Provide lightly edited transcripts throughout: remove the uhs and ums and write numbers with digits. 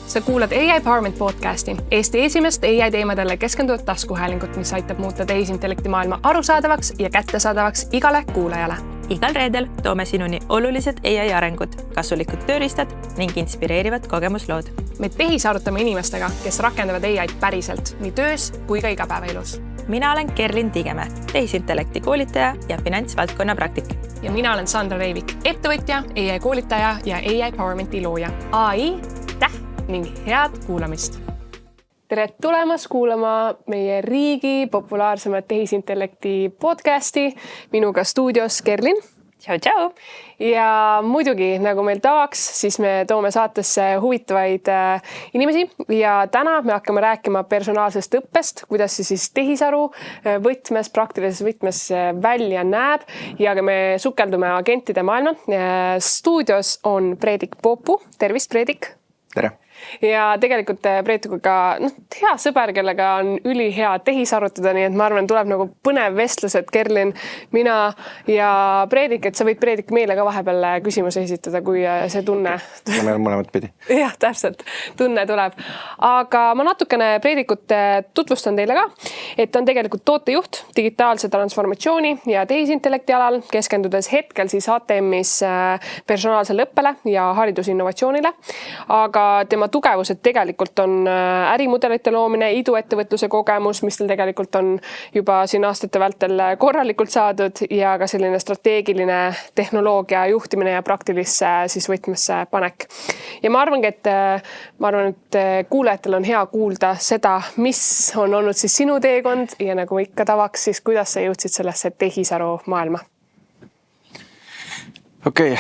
Sa kuulad AI Empowerment podcasti, Eesti esimest AI teemadele keskenduvat taskuhäälingut, mis aitab muuta tehisintellekti maailma arusaadavaks ja kättesaadavaks igale kuulajale. Igal reedel toome sinuni olulised AI arengud, kasulikud tööriistad ning inspireerivad kogemuslood. Me tehisarutame inimestega, kes rakendavad AI'd päriselt nii töös kui ka igapäevaelus. Mina olen Kerlin Tigemäe, tehisintellekti koolitaja ja finantsvaldkonna praktik. Ja mina olen Sandra Reivik, ettevõtja, AI koolitaja ja AI Empowermenti looja. AI, ning head kuulamist. Tere tulemast kuulama meie riigi populaarsemat tehisintellekti podcasti. Minuga stuudios Kerlin. Tšau. Ja muidugi, nagu meil tavaks, siis me toome saatesse huvitavaid inimesi ja täna me hakkame rääkima personaalsest õppest, kuidas see siis tehisaru võtmes, praktilises võtmes välja näeb ja me sukeldume agentide maailma. Stuudios on Preedik Poopu. Tervist, Preedik! Tere! Ja tegelikult Preetikuga hea sõber, kellega on ülihea tehisarutada, nii et ma arvan, tuleb nagu põnev vestlus, et Kerlin, mina ja Preedik, et sa võid Preedik meile ka vahepeal küsimuse esitada, kui see tunne... Me mõlemad pidi. Jah, täpselt. Tunne tuleb. Aga ma natukene Preedikut tutvustan teile ka, et on tegelikult tootejuht digitaalse transformatsiooni ja tehisintellekti alal, keskendudes hetkel siis HTM-is personaalsele õppele ja haridusinnovatsioonile. Aga tema tugevused tegelikult on ärimudelite loomine, iduettevõtluse kogemus, mis tal tegelikult on juba siin aastate vältel korralikult saadud ja ka selline strateegiline tehnoloogia juhtimine ja praktilisse siis võtmesse panek. Ja ma arvan, et kuulajatel on hea kuulda seda, mis on olnud siis sinu teekond ja nagu ikka tavaks, siis kuidas sa jõudsid sellesse tehisaru maailma? Okei,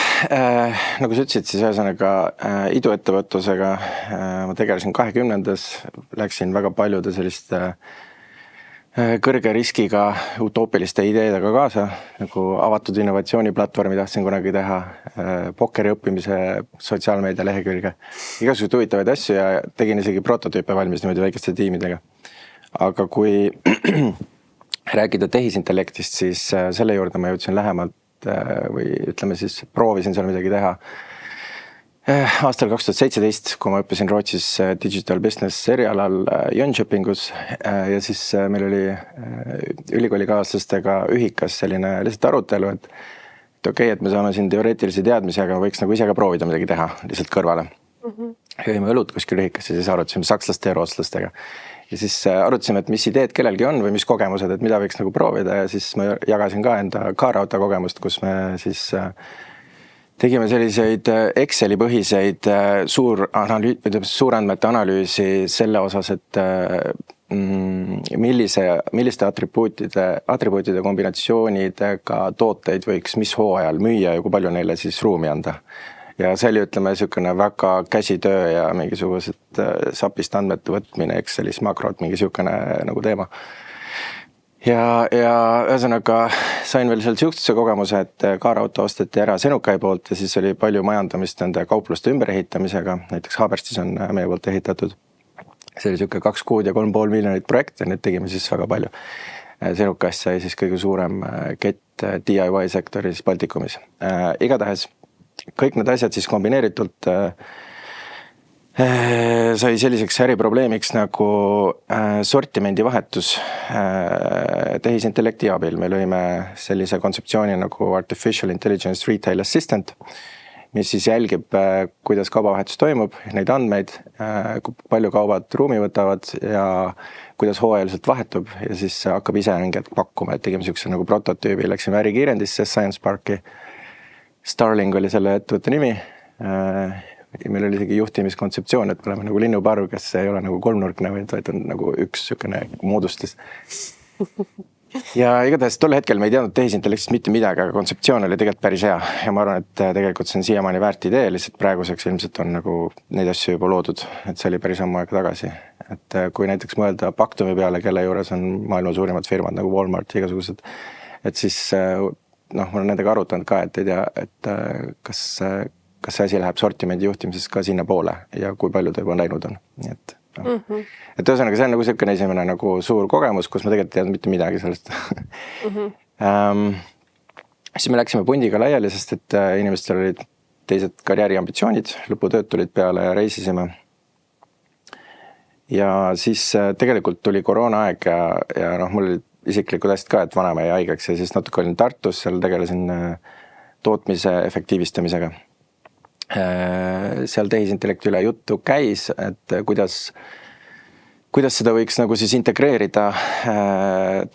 nagu sa ütlesid, siis ühesõnaga iduettevõtlusega ma tegelesin 20-ndas, läksin väga paljude selliste kõrge riskiga utoopiliste ideedega kaasa, nagu avatud innovatsiooniplatvormi tahtsin kunagi teha, pokkeri õppimise sotsiaalmeedia lehekülge, igasuguseid huvitavaid asju ja tegin isegi prototüüpe valmis niimoodi väikeste tiimidega. Aga kui rääkida tehisintellektist, siis selle juurde ma jõudsin lähemalt või ütleme siis proovisin seal midagi teha aastal 2017, kui ma õppisin Rootsis digital business erialal Jönköpingus ja siis meil oli ülikoolikaaslastega ühikas selline lihtsalt arutelu, et okei, et me saame siin teoreetilisi teadmisi, aga võiks nagu ise ka proovida midagi teha lihtsalt kõrvale. Jõime õlut kuskil ühikas ja siis arutasime sakslaste ja rootslastega. Ja siis arutasime, et mis ideed kellelgi on või mis kogemused, et mida võiks nagu proovida ja siis ma jagasin ka enda Car-Auto kogemust, kus me siis tegime selliseid Exceli põhiseid suurandmete analüüsi selle osas, et milliste atribuutide kombinatsioonidega tooteid võiks mis hooajal müüa ja kui palju neile siis ruumi anda. Ja see oli, ütleme, niisugune väga käsitöö ja mingisugused sapist andmete võtmine, Excelis makrot, mingi niisugune nagu teema. Ja ühesõnaga sain veel seal siuksesse kogemuse, et Car-Auto osteti ära Senukai poolt ja siis oli palju majandamist nende kaupluste ümberehitamisega, näiteks Haaberstis on meie poolt ehitatud. See oli niisugune 2 kuud ja 3,5 miljonit projekte, need tegime siis väga palju. Senukast sai siis kõige suurem kett DIY sektoris Baltikumis. Igatahes kõik need asjad siis kombineeritult sai selliseks äriprobleemiks nagu sortimendi vahetus tehisintellekti abil. Me lõime sellise kontseptsiooni nagu Artificial Intelligence Retail Assistant, mis siis jälgib, kuidas kaubavahetus toimub, neid andmeid, kui palju kaubad ruumi võtavad ja kuidas hooajaliselt vahetub ja siis hakkab ise mingit pakkuma, et tegime niisuguse nagu prototüübi, läksime ärikiirendisse Science Parki. Starling oli selle ettevõtte nimi. Meil oli isegi juhtimiskontseptsioon, et me oleme nagu linnuparv, kes ei ole nagu kolmnurkne, vaid on nagu üks niisugune moodustus. Ja igatahes tol hetkel me ei teadnud tehisintellektist mitte midagi, aga kontseptsioon oli tegelikult päris hea. Ja ma arvan, et tegelikult see on siiamaani väärt idee, lihtsalt praeguseks ilmselt on nagu neid asju juba loodud, et see oli päris ammu aega tagasi. Et kui näiteks mõelda Pactumi peale, kelle juures on maailma suurimad firmad nagu Walmart ja igasugused, et siis ma olen nendega arutanud ka, et ei tea, et kas see asi läheb sortimendi juhtimises ka sinna poole ja kui palju ta juba läinud on. Nii et ühesõnaga, see on nagu selline esimene nagu suur kogemus, kus ma tegelikult ei teadnud mitte midagi sellest. Siis me läksime pundiga laiali, sest et inimestel olid teised karjääriambitsioonid, lõputööd tulid peale ja reisisime. ja siis tegelikult tuli koroonaaeg ja noh, mul oli isiklikud asjad ka, et vanaema jäi haigeks ja siis natuke olin Tartus, seal tegelesin tootmise efektiivistamisega. Seal tehisintellekti üle juttu käis, et kuidas seda võiks nagu siis integreerida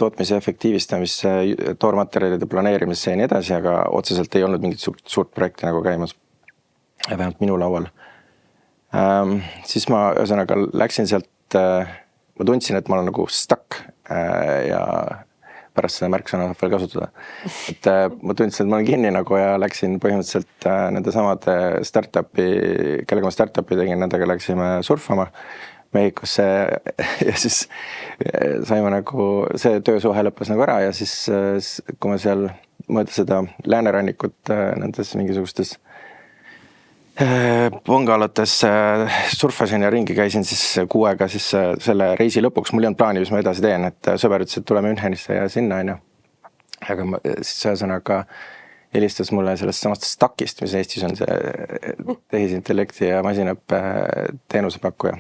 tootmise efektiivistamisse, toormaterjalide planeerimisse ja nii edasi, aga otseselt ei olnud mingit suurt projekti nagu käimas, vähemalt minu laual. Siis ma ühesõnaga läksin sealt, ma tundsin, et ma olen nagu stuck ja pärast seda märksõna saab veel kasutada. Et ma tundsin, et ma olen kinni nagu ja läksin põhimõtteliselt nende samade kellega ma startupi tegin, nendega läksime surfama Mehhikosse ja siis saime nagu, see töösuhe lõppes nagu ära ja siis kui ma seal mõelda seda läänerannikut nendes mingisugustes bungalotes surfasin ja ringi käisin siis kuuega siis selle reisi lõpuks. Mul ei olnud plaani, mis ma edasi teen, et sõber ütles, et tuleme Münchenisse ja sinna, on ju. Aga siis ühesõnaga helistas mulle sellest samast Stackist, mis Eestis on see tehisintellekti ja masinõppe teenusepakkuja.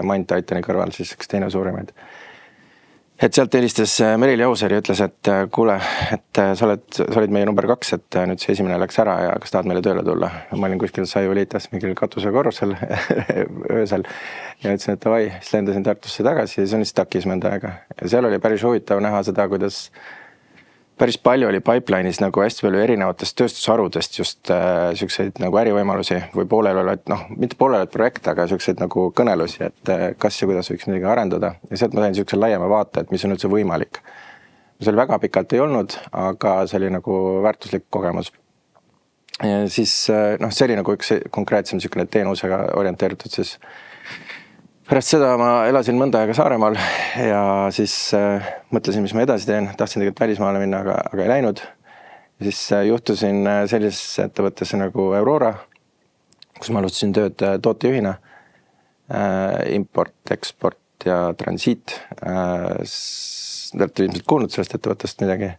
Mindtitani kõrval siis üks teine suurimaid. Et sealt helistas Merili Auser ja ütles, et kuule, et sa olid meie number 2, et nüüd see esimene läks ära ja kas tahad meile tööle tulla? Ma olin kuskil Saiuliitas mingil katuse korrusel öösel ja ütlesin, et davai, siis lendasin Tartusse tagasi ja siis on Stackis mõnda aega. Ja seal oli päris huvitav näha seda, kuidas päris palju oli pipeline'is nagu hästi palju erinevatest tööstusharudest just selliseid nagu ärivõimalusi või mitte poolel projekt, aga selliseid nagu kõnelusi, et kas ja kuidas võiks midagi arendada. Ja sealt ma sain selline laiema vaate, et mis on üldse võimalik. Seal väga pikalt ei olnud, aga see oli nagu väärtuslik kogemus. Ja siis see oli nagu üks konkreetsem selline teenusega orienteeritud siis. Pärast seda ma elasin mõnda aega Saaremaal ja siis mõtlesin, mis ma edasi teen. Tahtsin tegelikult välismaale minna, aga ei läinud. Ja siis juhtusin sellisesse ettevõttesse nagu Aurora, kus ma alustasin tööd tootejuhina. Import, eksport ja transiit. Te olete ilmselt kuulnud sellest ettevõttest midagi.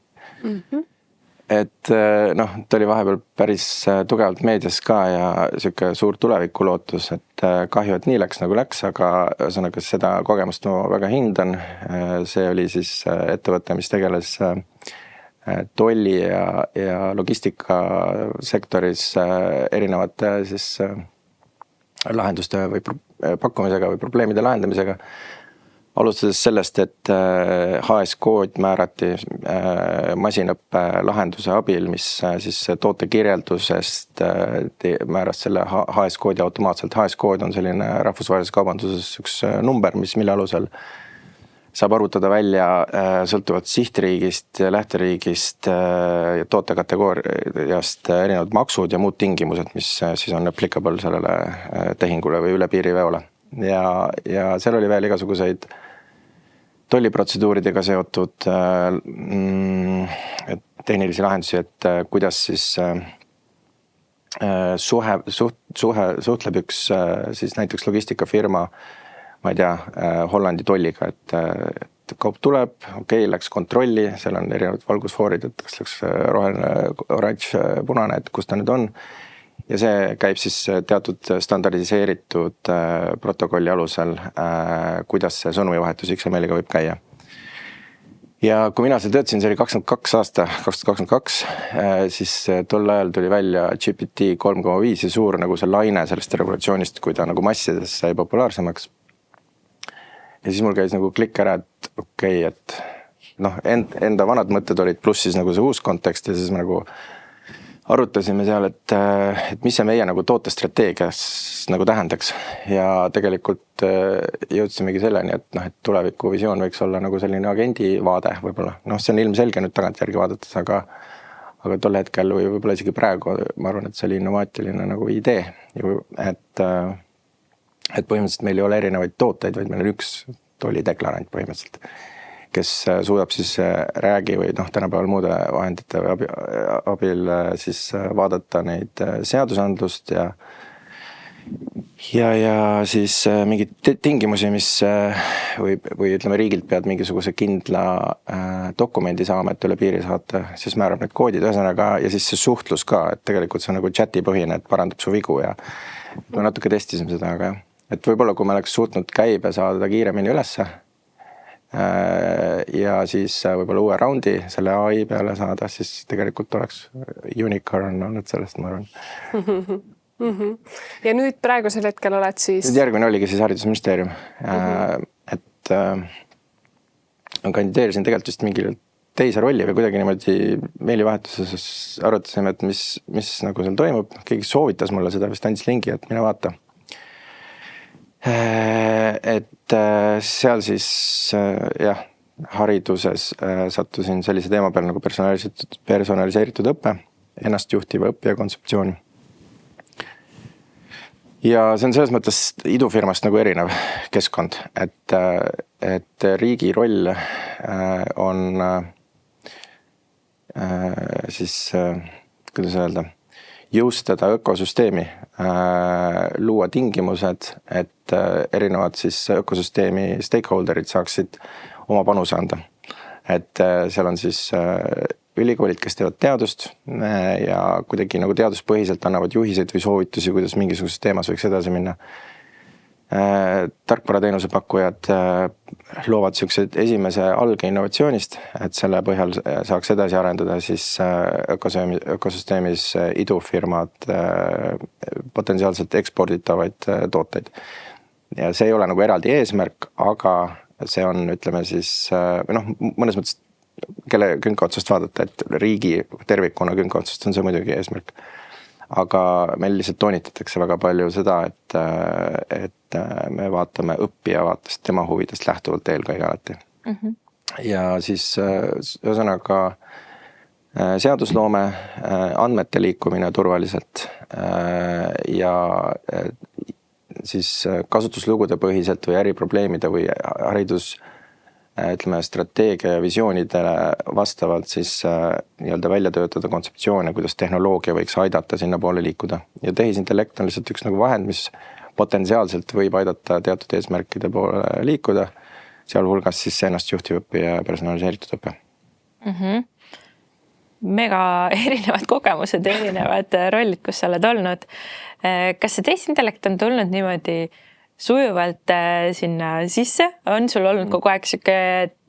Et ta oli vahepeal päris tugevalt meedias ka ja selline suur tulevikulootus, et kahju, et nii läks nagu läks, aga ühesõnaga seda kogemust ma väga hindan. See oli siis ettevõte, mis tegeles tolli ja logistika sektoris erinevate siis lahenduste või pakkumisega või probleemide lahendamisega. Alustades sellest, et HS-kood määrati masinõppe lahenduse abil, mis siis tootekirjeldusest määras selle HS-koodi automaatselt. HS-kood on selline rahvusvahelises kaubanduses üks number, mille alusel saab arvutada välja sõltuvalt sihtriigist, lähteriigist ja tootekategooriast erinevad maksud ja muud tingimused, mis siis on applicable sellele tehingule või üle piiriveole. Ja seal oli veel igasuguseid tolliprotseduuridega seotud tehnilisi lahendusi, et kuidas siis suhtleb üks siis näiteks logistikafirma, ma ei tea, Hollandi tolliga, et kaup tuleb, läks kontrolli, seal on erinevad valgusfoorid, et kas läks roheline, oranž, punane, et kus ta nüüd on. Ja see käib siis teatud standardiseeritud protokolli alusel, kuidas see sõnumivahetus XML-iga võib käia. Ja kui mina seal töötasin, see oli 2022, siis tol ajal tuli välja GPT 3.5 ja suur nagu see laine sellest regulatsioonist, kui ta nagu massides sai populaarsemaks. Ja siis mul käis nagu klikk ära, et et enda vanad mõtted olid pluss siis nagu see uus kontekst ja siis me nagu arutasime seal, et mis see meie nagu tootestrateegias nagu tähendaks ja tegelikult jõudsimegi selleni, et tuleviku visioon võiks olla nagu selline agendi vaade võib-olla. See on ilmselge nüüd tagantjärgi vaadates, aga tol hetkel või võib-olla isegi praegu ma arvan, et see oli innovaatiline nagu idee, et põhimõtteliselt meil ei ole erinevaid tooteid, vaid meil on üks tollideklarant põhimõtteliselt, kes suudab siis räägi või tänapäeval muude vahendite abil siis vaadata neid seadusandlust ja siis mingid tingimusi, mis või ütleme riigilt pead mingisuguse kindla dokumendi saama, et üle piiri saata, siis määrab need koodid ühesõnaga ja siis see suhtlus ka, et tegelikult see on nagu chati põhine, et parandab su vigu ja me natuke testisime seda, aga et võib-olla kui ma oleks suutnud käibe saada kiiremini ülesse ja siis võib-olla uue raundi selle AI peale saada, siis tegelikult oleks unicorn olnud sellest, ma arvan. Ja nüüd praegusel hetkel oled siis? Nüüd järgmine oligi siis haridusministeerium. Et kandideerisin tegelikult just mingile teise rolli või kuidagi niimoodi meilivahetuses arutasime, et mis nagu seal toimub. Keegi soovitas mulle seda, vist andis lingi, et mine vaata. Et seal siis jah, hariduses sattusin sellise teema peal nagu personaliseeritud õppe, ennast juhtiva õppija kontseptsiooni. Ja see on selles mõttes idufirmast nagu erinev keskkond, et riigi roll on siis, kuidas öelda, jõustada ökosüsteemi, luua tingimused, et erinevad siis ökosüsteemi stakeholderid saaksid oma panuse anda. Et seal on siis ülikoolid, kes teevad teadust ja kuidagi nagu teaduspõhiselt annavad juhiseid või soovitusi, kuidas mingisuguses teemas võiks edasi minna. Tarkvarateenuse pakkujad loovad sellised esimese alge innovatsioonist, et selle põhjal saaks edasi arendada siis ökosüsteemis idufirmad potentsiaalselt eksporditavaid tooteid. Ja see ei ole nagu eraldi eesmärk, aga see on, ütleme siis, mõnes mõttes kelle künkaotsast vaadata, et riigi tervikuna künkaotsast on see muidugi eesmärk. Aga meil lihtsalt toonitatakse väga palju seda, et me vaatame õppija vaatest tema huvidest lähtuvalt eelkõige alati. Ja siis ühesõnaga seadusloome, andmete liikumine turvaliselt ja siis kasutuslugude põhiselt või äriprobleemide või haridus ütleme, strateegia ja visioonidele vastavalt siis nii-öelda välja töötada kontseptsioone, kuidas tehnoloogia võiks aidata sinna poole liikuda. Ja tehisintellekt on lihtsalt üks nagu vahend, mis potentsiaalselt võib aidata teatud eesmärkide poole liikuda, sealhulgas siis ennast juhtiv õppija ja personaliseeritud õppe. Mega erinevad kogemused, erinevad rollid, kus sa oled olnud. Kas see tehisintellekt on tulnud niimoodi sujuvalt sinna sisse, on sul olnud kogu aeg siuke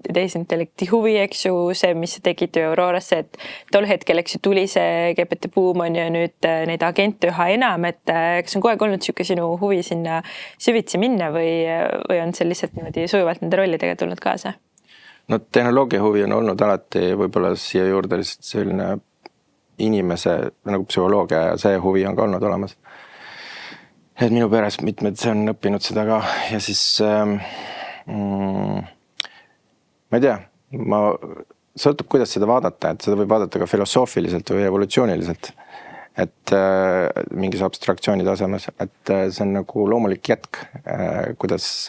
tehisintellekti huvi, eks ju, see, mis sa tegid ju Aurorasse, et tol hetkel, eks ju, tuli see GPT buum on ju nüüd neid agente üha enam, et kas on kogu aeg olnud siuke sinu huvi sinna süvitsi minna või on see lihtsalt niimoodi sujuvalt nende rollidega tulnud kaasa? No tehnoloogia huvi on olnud alati võib-olla siia juurde lihtsalt selline inimese nagu psühholoogia ja see huvi on ka olnud olemas. Et minu peres mitmed on õppinud seda ka ja siis ma ei tea, sõltub kuidas seda vaadata, et seda võib vaadata ka filosoofiliselt või evolutsiooniliselt, et mingis abstraktsiooni tasemes, et see on nagu loomulik jätk, kuidas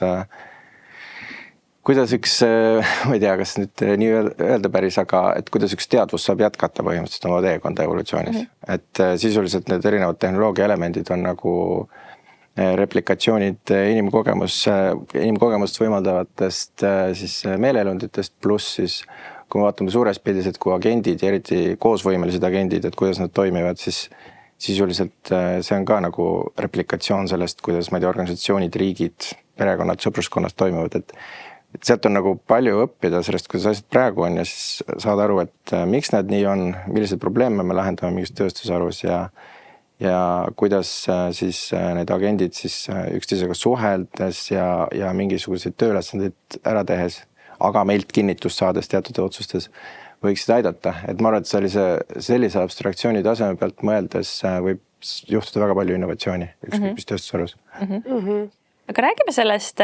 üks, ma ei tea, kas nüüd nii öelda päris, aga et kuidas üks teadvus saab jätkata põhimõtteliselt oma teekonda evolutsioonis. Et sisuliselt need erinevad tehnoloogia elemendid on nagu replikatsioonid inimkogemust võimaldavatest siis meeleelunditest, pluss siis kui me vaatame suures pildis, et kui agendid ja eriti koosvõimelised agendid, et kuidas nad toimivad, siis sisuliselt see on ka nagu replikatsioon sellest, kuidas ma ei tea, organisatsioonid, riigid, perekonnad, sõpruskonnad toimivad, et sealt on nagu palju õppida sellest, kuidas asjad praegu on ja siis saada aru, et miks nad nii on, milliseid probleeme me lahendame mingis tööstusarvus ja kuidas siis need agendid siis üksteisega suheldes ja mingisuguseid tööülesandeid ära tehes, aga meilt kinnitust saades teatud otsustes võiksid aidata. Et ma arvan, et sellise abstraktsiooni taseme pealt mõeldes võib juhtuda väga palju innovatsiooni ükskõik tööstusarvus. Aga räägime sellest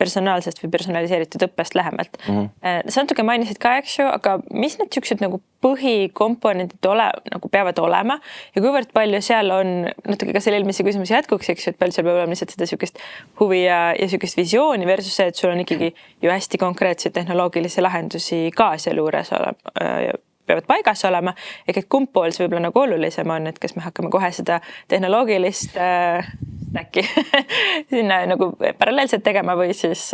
personaalsest või personaliseeritud õppest lähemalt. Sa natuke mainisid ka, eks ju, aga mis need siuksed nagu põhikomponendid nagu peavad olema ja kuivõrd palju seal on, natuke ka selle eelmise küsimuse jätkuks, eks ju, et palju seal peab olema lihtsalt seda siukest huvi ja siukest visiooni versus see, et sul on ikkagi ju hästi konkreetseid tehnoloogilisi lahendusi ka seal juures peavad paigas olema, et kumb pool see võib-olla nagu olulisem on, et kas me hakkame kohe seda tehnoloogilist äkki sinna nagu paralleelselt tegema või siis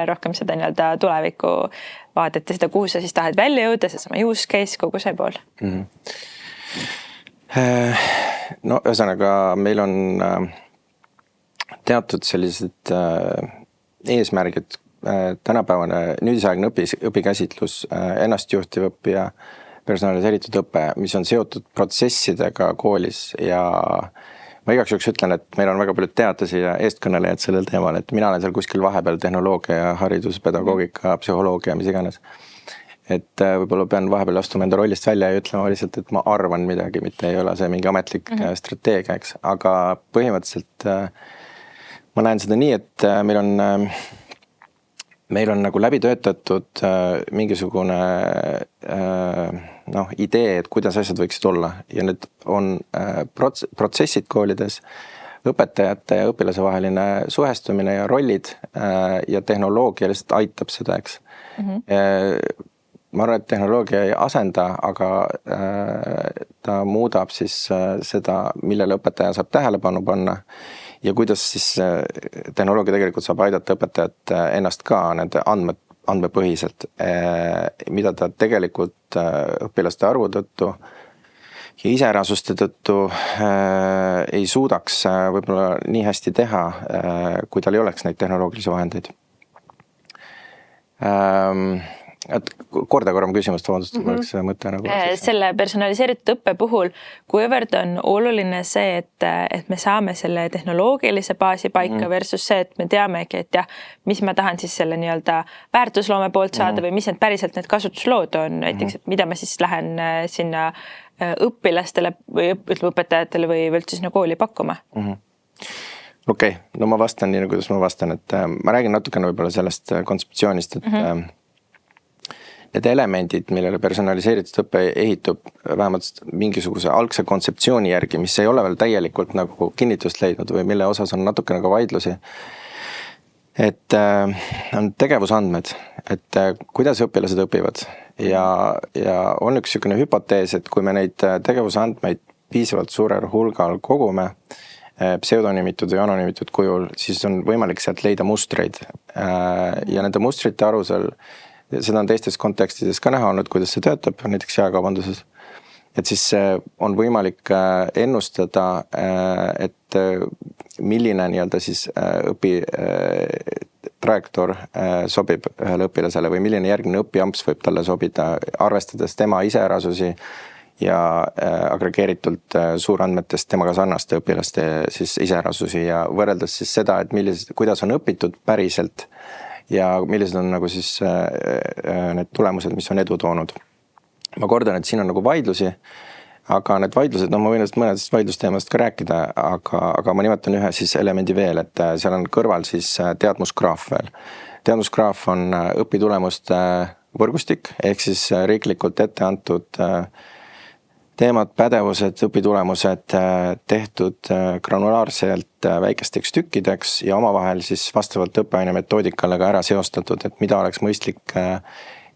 rohkem seda nii-öelda tuleviku vaadet ja seda, kuhu sa siis tahad välja jõuda, see sama use case, kogu see pool. No ühesõnaga meil on teatud sellised eesmärgid, tänapäevane nüüdisaegne õpikäsitlus, ennastjuhtiv õppija, personaliseeritud õpe, mis on seotud protsessidega koolis ja ma igaks juhuks ütlen, et meil on väga palju teadlasi ja eestkõnelejad sellel teemal, et mina olen seal kuskil vahepeal tehnoloogia ja hariduspedagogika, psühholoogia, mis iganes. Et võib-olla pean vahepeal astuma enda rollist välja ja ütlema lihtsalt, et ma arvan midagi, mitte ei ole see mingi ametlik strateegia, eks. Aga põhimõtteliselt ma näen seda nii, et meil on nagu läbi töötatud mingisugune idee, et kuidas asjad võiksid olla ja need on protsessid koolides, õpetajate ja õpilase vaheline suhestumine ja rollid ja tehnoloogia lihtsalt aitab seda, eks. Ma arvan, et tehnoloogia ei asenda, aga ta muudab siis seda, millele õpetaja saab tähelepanu panna ja kuidas siis tehnoloogia tegelikult saab aidata õpetajat ennast ka nende andmepõhiselt, mida ta tegelikult õpilaste arvu tõttu ja iseärasuste tõttu ei suudaks võib-olla nii hästi teha, kui tal ei oleks neid tehnoloogilisi vahendeid. Korda korram küsimust, vabandust, oleks mõte nagu... Selle personaliseeritud õppe puhul, kuivõrd on oluline see, et me saame selle tehnoloogilise baasi paika versus see, et me teamegi, et jah, mis ma tahan siis selle nii-öelda väärtusloome poolt saada või mis need päriselt need kasutuslood on, näiteks, et mida ma siis lähen sinna õpilastele või õpetajatele või üldse sinna kooli pakkuma. Okei, no ma vastan nii, kuidas ma vastan, et ma räägin natukene võib-olla sellest kontseptsioonist, et need elemendid, millele personaliseeritud õpe ehitub vähemalt mingisuguse algse kontseptsiooni järgi, mis ei ole veel täielikult nagu kinnitust leidnud või mille osas on natukene ka vaidlusi, et on tegevusandmed, et kuidas õpilased õpivad ja on üks selline hüpotees, et kui me neid tegevusandmeid piisavalt suurel hulgal kogume, pseudonimitud või anonimitud kujul, siis on võimalik sealt leida mustreid ja nende mustrite alusel seda on teistes kontekstides ka näha olnud, kuidas see töötab, näiteks jaekaubanduses. Et siis on võimalik ennustada, et milline nii-öelda siis trajektoor sobib ühele õpilasele või milline järgmine õpiamps võib talle sobida, arvestades tema iseärasusi ja agregeeritult suurandmetest temaga sarnaste õpilaste siis iseärasusi ja võrreldes siis seda, et kuidas on õpitud päriselt ja millised on nagu siis need tulemused, mis on edu toonud. Ma kordan, et siin on nagu vaidlusi, aga need vaidlused, ma võin mõnedest vaidlusteemast ka rääkida, aga ma nimetan ühe siis elemendi veel, et seal on kõrval siis teadmusgraaf veel. Teadmusgraaf on õpitulemuste võrgustik, ehk siis riiklikult ette antud teemad, pädevused, õpitulemused tehtud granulaarselt väikesteks tükkideks ja omavahel siis vastavalt õppeaine metoodikale ka ära seostatud, et mida oleks mõistlik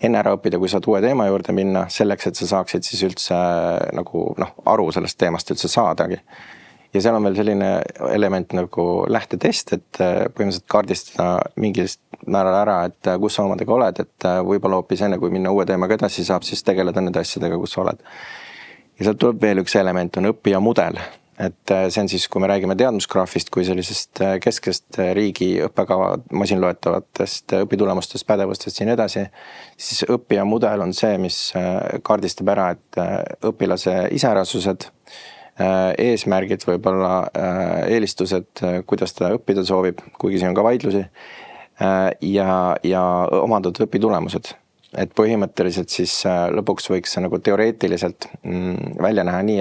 enne ära õppida, kui saad uue teema juurde minna, selleks, et sa saaksid siis üldse nagu aru sellest teemast üldse saadagi. Ja seal on veel selline element nagu lähtetest, et põhimõtteliselt kaardistada mingist määral ära, et kus sa omadega oled, et võib-olla hoopis enne, kui minna uue teemaga edasi, saab siis tegeleda nende asjadega, kus sa oled. Ja sealt tuleb veel üks element, on õppija mudel. Et see on siis, kui me räägime teadmusgraafist kui sellisest keskest riigi õppekava masinloetavatest õpitulemustest, pädevustest ja nii edasi, siis õppija mudel on see, mis kaardistab ära, et õpilase iseärasused, eesmärgid, võib-olla eelistused, kuidas ta õppida soovib, kuigi siin on ka vaidlusi, ja omandatud õpitulemused. Et põhimõtteliselt siis lõpuks võiks nagu teoreetiliselt välja näha nii,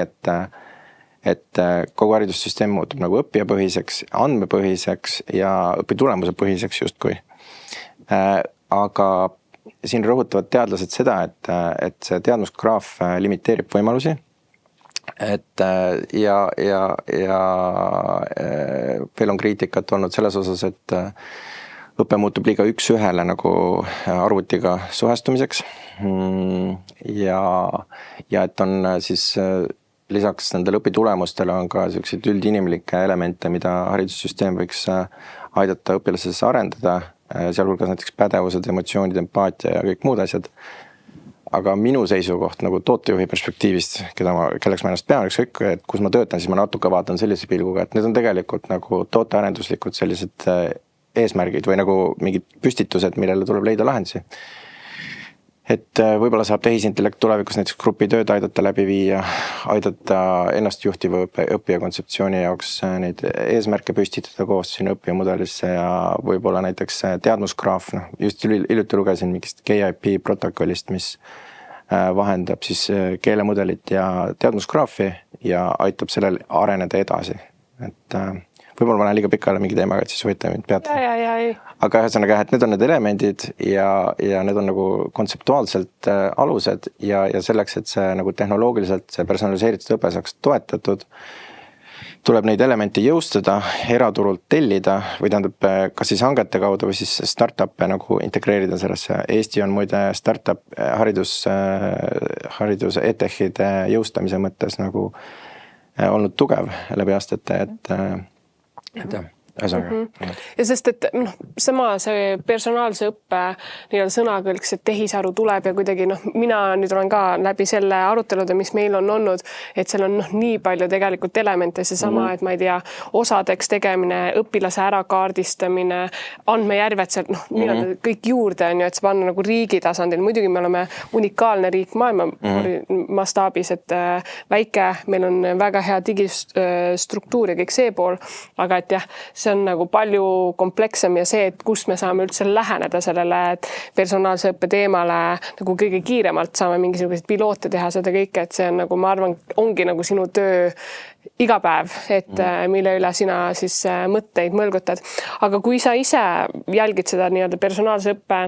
et kogu haridussüsteem muutub nagu õppijapõhiseks, andmepõhiseks ja õpitulemuse põhiseks justkui. Aga siin rõhutavad teadlased seda, et see teadmusgraaf limiteerib võimalusi, et ja veel on kriitikat olnud selles osas, et õpe muutub liiga üks-ühele nagu arvutiga suhestumiseks ja et on siis lisaks nendele õpitulemustele on ka selliseid üldinimlikke elemente, mida haridussüsteem võiks aidata õpilases arendada, sealhulgas näiteks pädevused, emotsioonid, empaatia ja kõik muud asjad. aga minu seisukoht nagu tootejuhi perspektiivist, kelleks ma ennast pean, ükskõik, et kus ma töötan, siis ma natuke vaatan sellise pilguga, et need on tegelikult nagu tootearenduslikud sellised eesmärgid või nagu mingid püstitused, millele tuleb leida lahendusi. Et võib-olla saab tehisintellekt tulevikus näiteks grupitööd aidata läbi viia, aidata ennast juhtiva õppija kontseptsiooni jaoks neid eesmärke püstitada koos sinna õppijamudelisse ja võib-olla näiteks teadmusgraaf, just hiljuti lugesin mingist KIP protokollist, mis vahendab siis keelemudelit ja teadmusgraafi ja aitab sellel areneda edasi. Et võib-olla ma lähen liiga pikale mingi teemaga, et siis võite mind peatada. Aga ühesõnaga, et need on need elemendid ja need on nagu kontseptuaalselt alused ja selleks, et see nagu tehnoloogiliselt see personaliseeritud õpe saaks toetatud, tuleb neid elemente jõustada, eraturult tellida või tähendab, kas siis hangete kaudu või siis startup'e nagu integreerida sellesse. Eesti on muide startup hariduse EdTechide jõustamise mõttes nagu olnud tugev läbi aastate, et ja sest, et sama see personaalse õppe sõnakõlks, et tehisaru tuleb ja kuidagi mina nüüd olen ka läbi selle arutelude, mis meil on olnud, et seal on nii palju tegelikult elemente, seesama, et ma ei tea, osadeks tegemine, õpilase ära kaardistamine, andmejärved seal, kõik juurde on ju, et see panna nagu riigi tasandil. Muidugi me oleme unikaalne riik maailma mastaabis, et väike, meil on väga hea digistruktuur ja kõik see pool, aga et jah, see on nagu palju komplekssem ja see, et kust me saame üldse läheneda sellele personaalse õppe teemale nagu kõige kiiremalt saame mingisuguseid piloote teha seda kõike, et see on nagu, ma arvan, ongi nagu sinu töö iga päev, et mille üle sina siis mõtteid mõlgutad. Aga kui sa ise jälgid seda nii-öelda personaalse õppe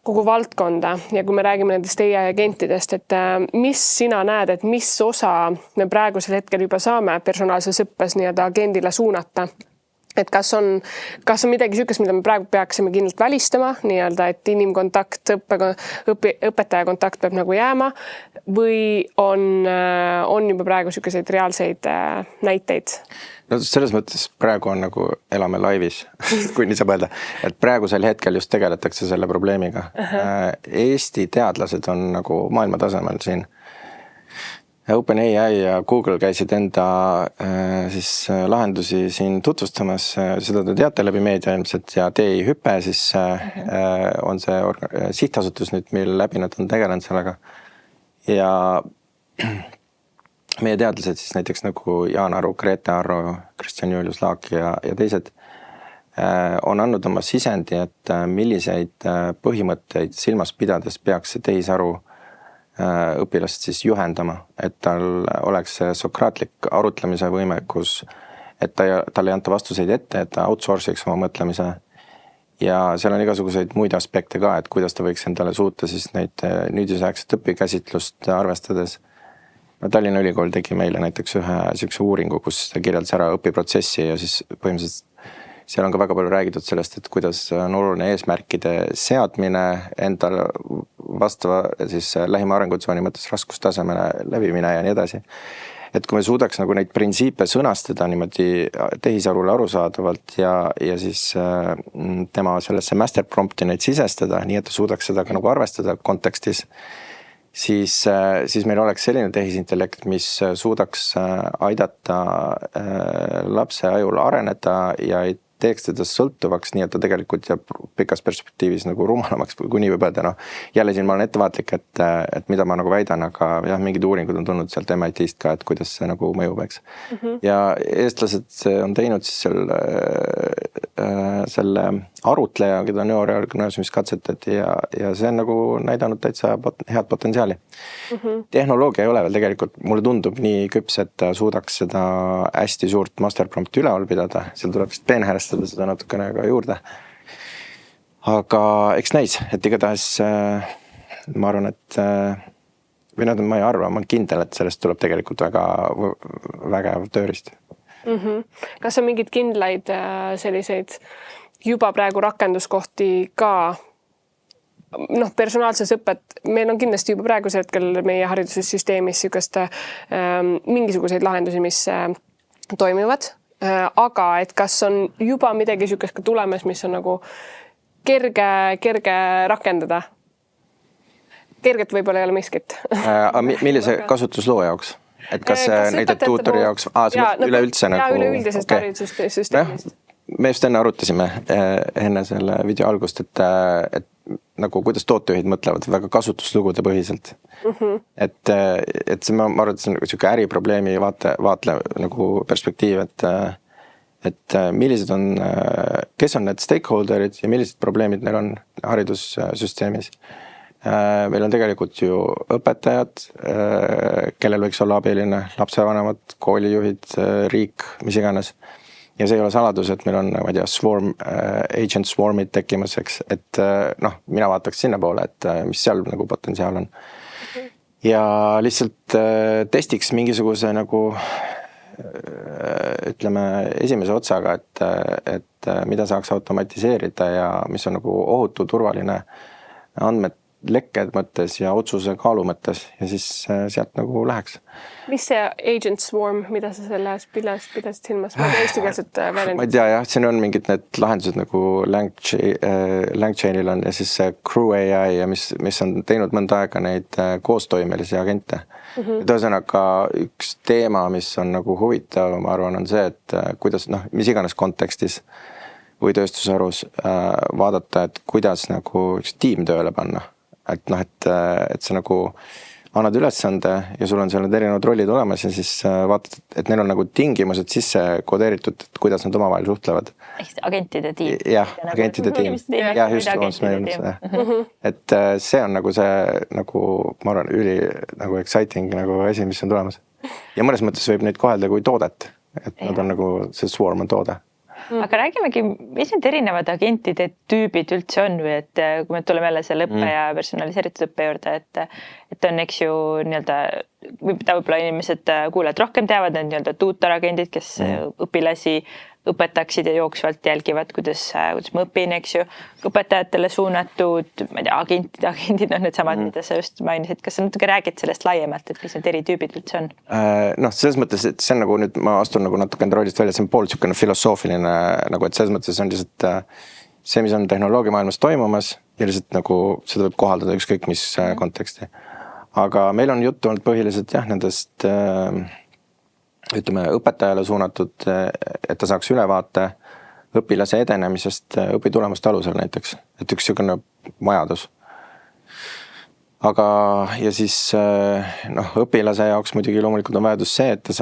kogu valdkonda ja kui me räägime nendest teie agentidest, et mis sina näed, et mis osa me praegusel hetkel juba saame personaalses õppes nii-öelda agendile suunata? Et kas on midagi niisugust, mida me praegu peaksime kindlalt välistama, nii-öelda, et inimkontakt, õpetaja kontakt peab nagu jääma või on juba praegu niisuguseid reaalseid näiteid? No selles mõttes praegu on nagu elame laivis, kui nii saab öelda, et praegusel hetkel just tegeletakse selle probleemiga. Eesti teadlased on nagu maailma tasemel siin. OpenAI ja Google käisid enda siis lahendusi siin tutvustamas, seda te teate läbi meedia ilmselt ja TI Hüpe siis on see sihtasutus nüüd, mille läbi nad on tegelenud sellega. Ja meie teadlased siis näiteks nagu Jaan Aru, Grete Arro, Kristjan Julius Laak ja teised on andnud oma sisendi, et milliseid põhimõtteid silmas pidades peaks see tehisaru õpilast siis juhendama, et tal oleks sokraatlik arutlemise võimekus, et tal ei anta vastuseid ette, et ta outsource'iks oma mõtlemise ja seal on igasuguseid muid aspekte ka, et kuidas ta võiks endale suuta siis neid nüüdisaegset õpikäsitlust arvestades. Tallinna Ülikool tegi meile näiteks ühe sellise uuringu, kus ta kirjeldas ära õpiprotsessi ja siis põhimõtteliselt seal on ka väga palju räägitud sellest, et kuidas on oluline eesmärkide seadmine endale vastava siis lähima arengutsooni mõttes raskustasemele läbimine ja nii edasi. Et kui me suudaks nagu neid printsiipe sõnastada niimoodi tehisarule arusaadavalt ja siis tema sellesse master prompti neid sisestada, nii et ta suudaks seda ka nagu arvestada kontekstis, siis meil oleks selline tehisintellekt, mis suudaks aidata lapse ajul areneda ja ei teeks teda sõltuvaks, nii et ta tegelikult jääb pikas perspektiivis nagu rumalamaks, kui nii võib öelda. Jälle siin ma olen ettevaatlik, et mida ma nagu väidan, aga jah, mingid uuringud on tulnud sealt MIT-st ka, et kuidas see nagu mõjub, eks. Ja eestlased on teinud siis selle arutleja, keda neuroorganismis katsetati ja see on nagu näidanud täitsa head potentsiaali. Tehnoloogia ei ole veel tegelikult, mulle tundub nii küps, et ta suudaks seda hästi suurt master prompti üleval pidada, seal tuleb vist peenhäälestada seda natukene ka juurde. Aga eks näis, et igatahes ma arvan, et või ma ei arva, ma olen kindel, et sellest tuleb tegelikult väga vägev tööriist. Kas on mingid kindlaid selliseid juba praegu rakenduskohti ka personaalses õpet, meil on kindlasti juba praegusel hetkel meie haridussüsteemis mingisuguseid lahendusi, mis toimivad, aga et kas on juba midagi niisugust ka tulemas, mis on nagu kerge rakendada? kergelt võib-olla ei ole miskit. Millise kasutusloo jaoks? Et kas näide tuutori jaoks? Üleüldse nagu... Üleüldisest haridussüsteemist. Me just enne arutasime enne selle video algust, et nagu kuidas tootejuhid mõtlevad väga kasutuslugude põhiselt. Et see, ma arvan, et see on selline äriprobleemi vaatle nagu perspektiiv, et millised on, kes on need stakeholderid ja millised probleemid neil on haridussüsteemis. Meil on tegelikult ju õpetajad, kellel võiks olla abiline, lapsevanemad, koolijuhid, riik, mis iganes. Ja see ei ole saladus, et meil on, ma ei tea, agent swarmid tekkimas, eks, et mina vaataks sinna poole, et mis seal nagu potentsiaal on. Ja lihtsalt testiks mingisuguse nagu, ütleme, esimese otsaga, et mida saaks automatiseerida ja mis on nagu ohutu, turvaline andmed lekked mõttes ja otsuse kaalu mõttes ja siis sealt nagu läheks. Mis see agent swarm, mida sa selles pidasid silmas? Ma ei eestikeelset väljendit. Ma ei tea, jah, siin on mingid need lahendused nagu LangChainil on ja siis Crew AI ja mis on teinud mõnda aega neid koostoimelisi agente. Tõesõnaga üks teema, mis on nagu huvitav, ma arvan, on see, et kuidas, mis iganes kontekstis või tööstusharus vaadata, et kuidas nagu üks tiim tööle panna. Et sa nagu annad ülesande ja sul on seal need erinevad rollid olemas ja siis vaatad, et neil on nagu tingimused sisse kodeeritud, et kuidas nad omavahel suhtlevad. Agentide tiim. Jah, agentide tiim. Ja just, et see on nagu see, nagu ma arvan, nagu exciting nagu asi, mis on tulemas. Ja mõnes mõttes võib neid kohelda kui toodet, et nad on nagu, see swarm on toode. Aga räägimegi, mis need erinevad agentide tüübid üldse on või et kui me tuleme jälle selle õppe ja personaliseeritud õppe juurde, et on eks ju nii-öelda, võib-olla inimesed kuulajad rohkem teavad, need nii-öelda tuutoragendid, kes õpilasi õpetaksid ja jooksvalt jälgivad, kuidas ma õpin, eks ju, õpetajatele suunatud, ma ei tea, agendid on need samad, mida sa just mainisid. Kas sa natuke räägid sellest laiemalt, et mis need eri tüübid üldse on? Selles mõttes, et see on nagu nüüd, ma astun nagu natuke enda rollist välja, see on pool niisugune filosoofiline, nagu et selles mõttes on lihtsalt see, mis on tehnoloogia maailmas toimumas ja lihtsalt nagu seda võib kohaldada ükskõik mis konteksti. Aga meil on juttu olnud põhiliselt jah, nendest ütleme, õpetajale suunatud, et ta saaks ülevaate õpilase edenemisest õpitulemuste alusel näiteks. Et üks niisugune vajadus. Aga ja siis õpilase jaoks muidugi loomulikult on vajadus see, et ta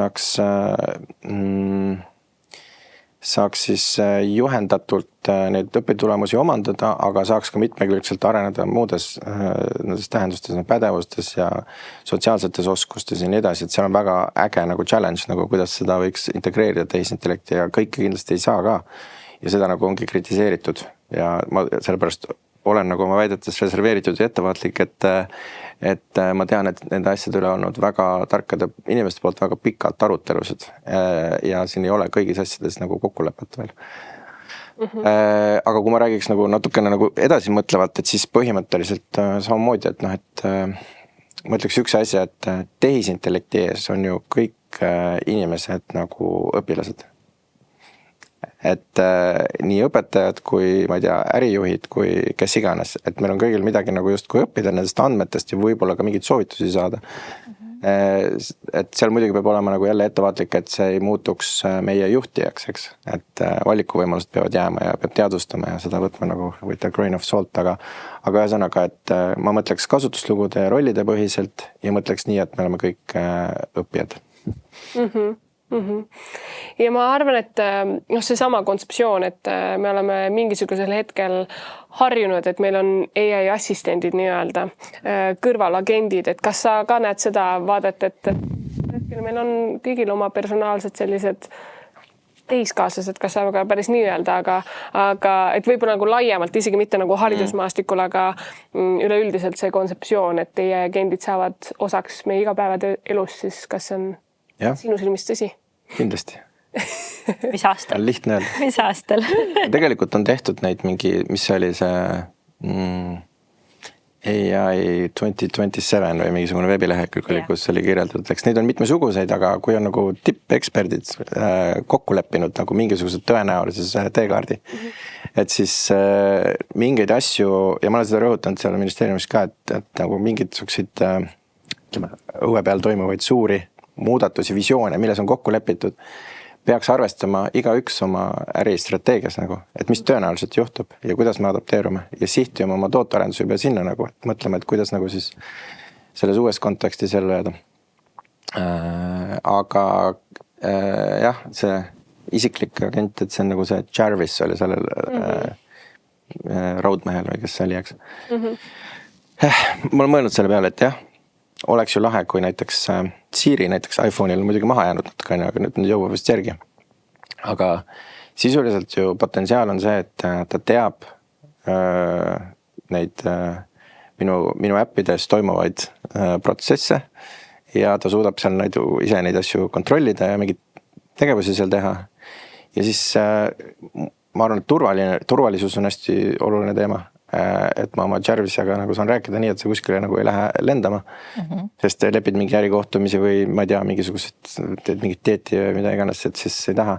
saaks siis juhendatult neid õpitulemusi omandada, aga saaks ka mitmekülgselt areneda muudes nendes tähendustes, pädevustes ja sotsiaalsetes oskustes ja nii edasi, et seal on väga äge nagu challenge, nagu kuidas seda võiks integreerida tehisintellekti ja kõike kindlasti ei saa ka. Ja seda nagu ongi kritiseeritud ja ma sellepärast olen nagu oma väidetes reserveeritud ja ettevaatlik, et ma tean, et nende asjade üle olnud väga tarkade inimeste poolt väga pikalt arutelusid ja siin ei ole kõigis asjades nagu kokkulepet veel. Aga kui ma räägiks nagu natukene nagu edasi mõtlevalt, et siis põhimõtteliselt samamoodi, et ma ütleks üks asja, et tehisintellekti ees on ju kõik inimesed nagu õpilased. Et nii õpetajad kui, ma ei tea, ärijuhid kui kes iganes, et meil on kõigil midagi nagu just kui õppida nendest andmetest ja võib-olla ka mingid soovitusi saada. Et seal muidugi peab olema nagu jälle ettevaatlik, et see ei muutuks meie juhtijaks, eks. Et valikuvõimalused peavad jääma ja peab teadvustama ja seda võtma nagu with a grain of salt, aga ühesõnaga, et ma mõtleks kasutuslugude ja rollide põhiselt ja mõtleks nii, et me oleme kõik õppijad. Ja ma arvan, et see sama kontseptsioon, et me oleme mingisugusel hetkel harjunud, et meil on AI assistendid nii-öelda, kõrvalagendid, et kas sa ka näed seda vaadet, et meil on kõigil oma personaalsed sellised tehiskaaslased, kas saab ka päris nii öelda, aga et võib-olla nagu laiemalt, isegi mitte nagu haridusmaastikul, aga üleüldiselt see kontseptsioon, et teie agendid saavad osaks meie igapäevade elus, siis kas see on sinu silmis tõsi? Kindlasti. Mis aastal? Lihtne öelda. Mis aastal? Tegelikult on tehtud neid mingi, mis oli see AI 2027 või mingisugune veebilehekülg oli, kus oli kirjeldatud, eks neid on mitmesuguseid, aga kui on nagu tippeksperdid kokku leppinud nagu mingisugused tõenäolisuse teekaardi, et siis mingeid asju, ja ma olen seda rõhutanud seal ministeeriumis ka, et nagu mingid suksid õue peal toimuvaid suuri muudatusi, visioone, milles on kokku lepitud, peaks arvestama igaüks oma äristrateegias nagu, et mis tõenäoliselt juhtub ja kuidas me adapteerume ja sihtima oma tootearenduse juba sinna nagu, et mõtleme, et kuidas nagu siis selles uues kontekstis ellu jääda. Aga jah, see isiklik agent, et see on nagu see Jarvis oli sellel raudmehel või kes see oli, eks. Ma olen mõelnud selle peale, et jah, oleks ju lahe, kui näiteks Siri näiteks iPhone'il on muidugi maha jäänud natuke, aga nüüd jõuab vist järgi. Aga sisuliselt ju potentsiaal on see, et ta teab neid minu äppides toimuvaid protsesse ja ta suudab seal ise neid asju kontrollida ja mingeid tegevusi seal teha. Ja siis ma arvan, et turvalisus on hästi oluline teema. Et ma oma Jarvisega nagu saan rääkida nii, et see kuskile nagu ei lähe lendama, sest lepid mingi ärikohtumisi või ma ei tea, mingit teeti või mida iganes, et siis ei taha.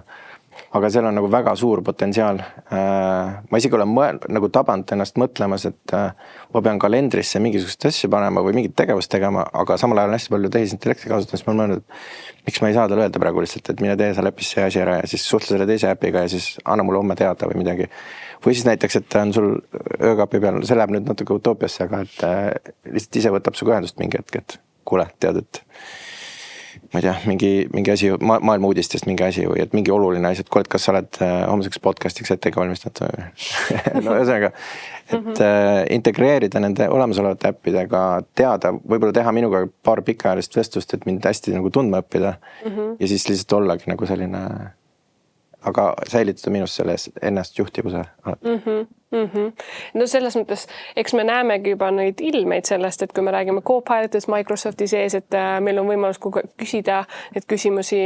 Aga seal on nagu väga suur potentsiaal. Ma isegi olen nagu tabanud ennast mõtlemas, et ma pean kalendrisse mingisugust asja panema või mingit tegevust tegema, aga samal ajal on hästi palju tehisintellekti kasutamisest. Ma olen mõelnud, et miks ma ei saa talle öelda praegu lihtsalt, et mine tee seal äpis see asi ära ja siis suhtle selle teise äpiga ja siis anna mulle homme teada või midagi. Või siis näiteks, et on sul öökapi peal, see läheb nüüd natuke utoopiasse, aga et lihtsalt ise võtab suga ühendust mingi hetk, et kuule, tead, et ma ei tea, mingi asi, maailma uudistest mingi asi või et mingi oluline asi, et kuule, kas sa oled homseks podcastiks ette valmistatud või? No ühesõnaga, et integreerida nende olemasolevate äppidega, teada, võib-olla teha minuga paar pikaajalist vestlust, et mind hästi nagu tundma õppida ja siis lihtsalt ollagi nagu selline, aga säilitada minust selles ennast juhtivuse alati. No selles mõttes, eks me näemegi juba neid ilmeid sellest, et kui me räägime Copilotist Microsofti sees, et meil on võimalus küsida need küsimusi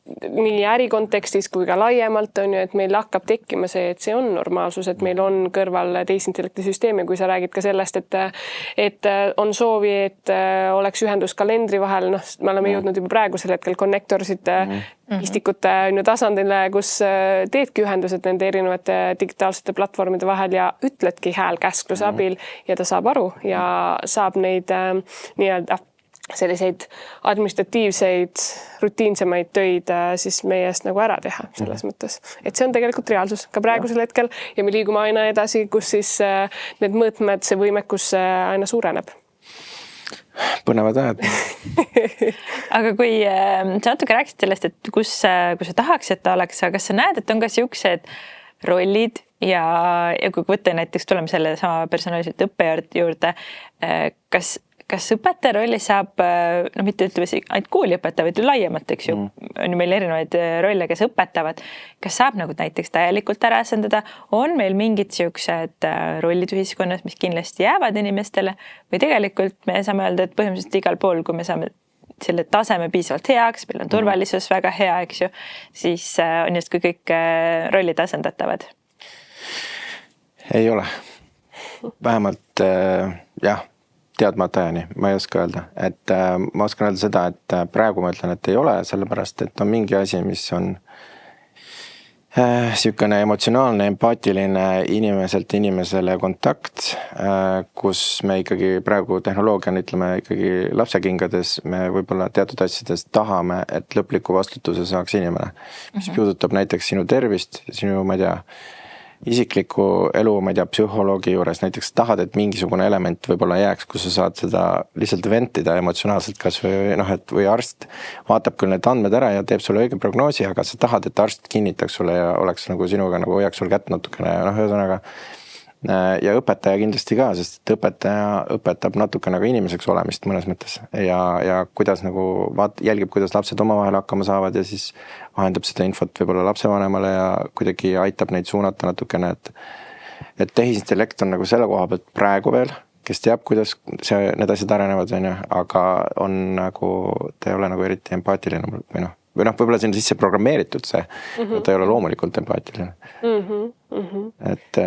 nii ärikontekstis kui ka laiemalt on ju, et meil hakkab tekkima see, et see on normaalsus, et meil on kõrval tehisintellekti süsteem ja kui sa räägid ka sellest, et on soovi, et oleks ühendus kalendri vahel, noh, me oleme jõudnud juba praegusel hetkel connectorsid istikute tasandile, kus teedki ühendused nende erinevate digitaalsete platvormide vahel ja ütledki häälkäskluse abil ja ta saab aru ja saab neid nii-öelda selliseid administratiivseid, rutiinsemaid töid siis meie eest nagu ära teha selles mõttes. Et see on tegelikult reaalsus ka praegusel hetkel ja me liigume aina edasi, kus siis need mõõtmed, see võimekus aina suureneb. Põnevad ajad. Aga kui sa natuke rääkisid sellest, et kus sa tahaks, et ta oleks, aga kas sa näed, et on ka siuksed rollid ja kui võtta näiteks, tuleme selle sama personaalselt õppejõud juurde, kas õpetaja rolli saab, no mitte ütleme ainult kooliõpetaja, vaid laiemalt, eks ju, on ju meil erinevaid rolle, kes õpetavad, kas saab nagu näiteks täielikult ära asendada, on meil mingid siuksed rollid ühiskonnas, mis kindlasti jäävad inimestele või tegelikult me saame öelda, et põhimõtteliselt igal pool, kui me saame selle taseme piisavalt heaks, meil on turvalisus väga hea, eks ju, siis on just kui kõik rollid asendatavad. Ei ole. Vähemalt jah, teadmata ajani, ma ei oska öelda, et ma oskan öelda seda, et praegu ma ütlen, et ei ole, sellepärast, et on mingi asi, mis on sihukene emotsionaalne, empaatiline inimeselt inimesele kontakt, kus me ikkagi praegu tehnoloogian, ütleme ikkagi lapsekingades, me võib-olla teatud asjades tahame, et lõpliku vastutuse saaks inimene, mis puudutab näiteks sinu tervist, sinu, ma ei tea, isikliku elu, ma ei tea, psühholoogi juures näiteks tahad, et mingisugune element võib-olla jääks, kus sa saad seda lihtsalt ventida emotsionaalselt kas või arst vaatab küll need andmed ära ja teeb sulle õige prognoosi, aga sa tahad, et arst kinnitaks sulle ja oleks nagu sinuga, nagu hoiaks sul kätt natukene ja ühesõnaga. Ja õpetaja kindlasti ka, sest õpetaja õpetab natuke nagu inimeseks olemist mõnes mõttes ja kuidas nagu jälgib, kuidas lapsed omavahel hakkama saavad ja siis vahendab seda infot võib-olla lapsevanemale ja kuidagi aitab neid suunata natukene, et tehisintellekt on nagu selle koha pealt praegu veel, kes teab, kuidas need asjad arenevad, aga on nagu, ta ei ole nagu eriti empaatiline või võib-olla siin sisse programmeeritud see, ta ei ole loomulikult empaatiline. Et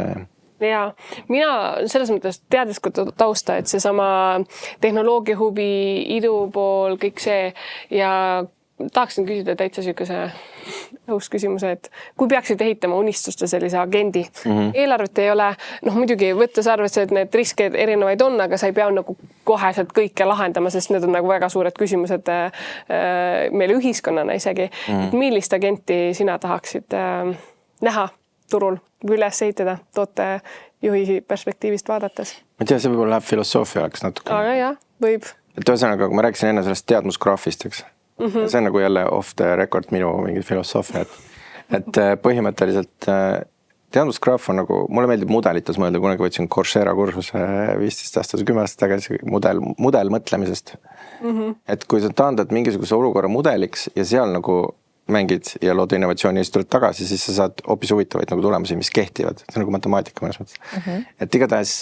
ja mina selles mõttes teades ka tausta, et seesama tehnoloogia huvi, idupool, kõik see ja tahaksin küsida täitsa niisuguse õhus küsimuse, et kui peaksid ehitama unistuste sellise agendi, eelarvet ei ole, muidugi võttes arvesse, et need riske erinevaid on, aga sa ei pea nagu koheselt kõike lahendama, sest need on nagu väga suured küsimused meil ühiskonnana isegi. Millist agenti sina tahaksid näha turul või üles ehitada tootejuhi perspektiivist vaadates? Ma tea, see võib-olla läheb filosoofiaks natuke. Aga jah, võib. Et ühesõnaga, kui ma rääkisin enne sellest teadmusgraafist, eks? See on nagu jälle off the record minu mingi filosoofia, et põhimõtteliselt teadmusgraaf on nagu, mulle meeldib mudelites mõelda, kunagi võtsin Coursera kursuse 15 aastat, 10 aastat tagasi mudel mõtlemisest. Et kui sa taandad mingisuguse olukorra mudeliks ja seal nagu mängid ja lood innovatsiooni ja siis tuled tagasi, siis sa saad hoopis huvitavaid nagu tulemusi, mis kehtivad. See on nagu matemaatika mõnes mõttes. Et igatahes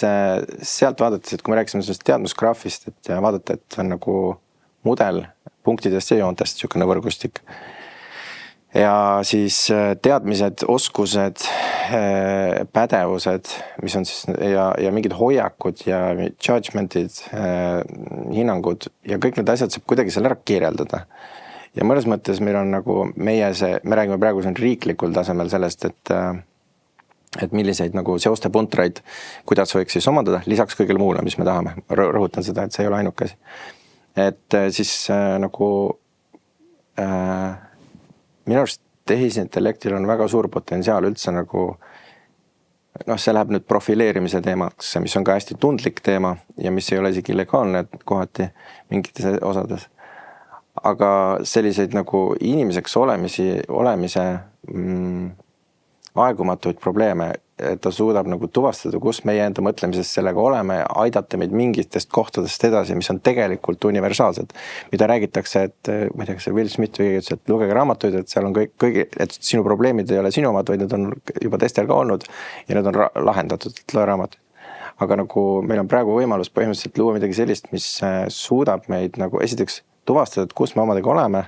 sealt vaadates, et kui me rääkisime sellest teadmusgraafist, et vaadata, et on nagu mudel punktidest ja joontest, niisugune võrgustik. Ja siis teadmised, oskused, pädevused, mis on siis ja mingid hoiakud ja judgmentid, hinnangud ja kõik need asjad saab kuidagi seal ära kirjeldada. Ja mõnes mõttes meil on nagu me räägime praegu siin riiklikul tasemel sellest, et milliseid nagu seoste puntraid, kuidas võiks siis omandada, lisaks kõigele muule, mis me tahame. Rõhutan seda, et see ei ole ainuke asi. Et siis nagu minu arust tehisintellektil on väga suur potentsiaal üldse nagu see läheb nüüd profileerimise teemaks, mis on ka hästi tundlik teema ja mis ei ole isegi legaalne kohati mingites osades. Aga selliseid nagu inimeseks olemise aegumatuid probleeme, et ta suudab nagu tuvastada, kus meie enda mõtlemises sellega oleme ja aidata meid mingitest kohtadest edasi, mis on tegelikult universaalsed. Mida räägitakse, et ma ei tea, kas see Will Smith või ütles, et lugege raamatuid, et seal on et sinu probleemid ei ole sinu omad, vaid need on juba teistel ka olnud ja need on lahendatud, et loe raamatuid. Aga nagu meil on praegu võimalus põhimõtteliselt luua midagi sellist, mis suudab meid nagu esiteks tuvastada, et kus me omadega oleme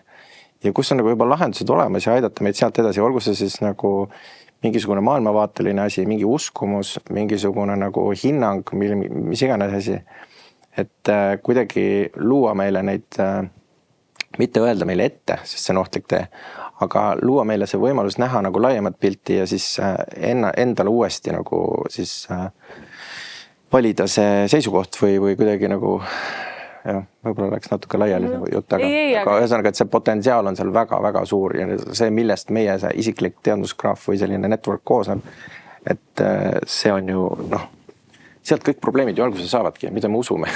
ja kus on nagu juba lahendused olemas ja aidata meid sealt edasi. Olgu see siis nagu mingisugune maailmavaateline asi, mingi uskumus, mingisugune nagu hinnang, mis iganes asi. Et kuidagi luua meile neid, mitte öelda meile ette, sest see on ohtlik tee, aga luua meile see võimalus näha nagu laiemat pilti ja siis endale uuesti nagu siis valida see seisukoht või kuidagi nagu jah, võib-olla läks natuke laiali jutt, aga ühesõnaga, et see potentsiaal on seal väga-väga suur ja see, millest meie see isiklik teadmusgraaf või selline network koosneb, et see on ju, sealt kõik probleemid ju alguse saavadki, mida me usume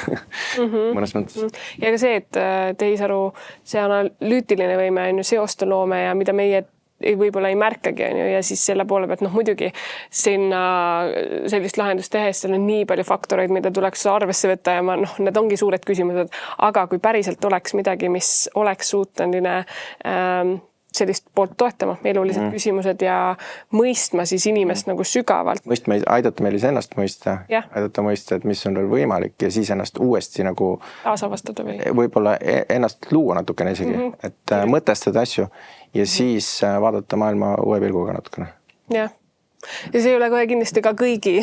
mõnes mõttes. Ja ka see, et tehisaru, see analüütiline võime on ju seoste loome ja mida meie võib-olla ei märkagi on ju, ja siis selle poole pealt muidugi sinna sellist lahendust tehes seal on nii palju faktoreid, mida tuleks arvesse võtta ja need ongi suured küsimused, aga kui päriselt oleks midagi, mis oleks suuteline sellist poolt toetama, elulised küsimused ja mõistma siis inimest nagu sügavalt. Aidata meil ennast mõista, aidata mõista, et mis on veel võimalik ja siis ennast uuesti nagu taasavastada või? Võib-olla ennast luua natukene isegi, et mõtestada asju ja siis vaadata maailma uue pilguga natukene. Jah. Ja see ei ole kohe kindlasti ka kõigi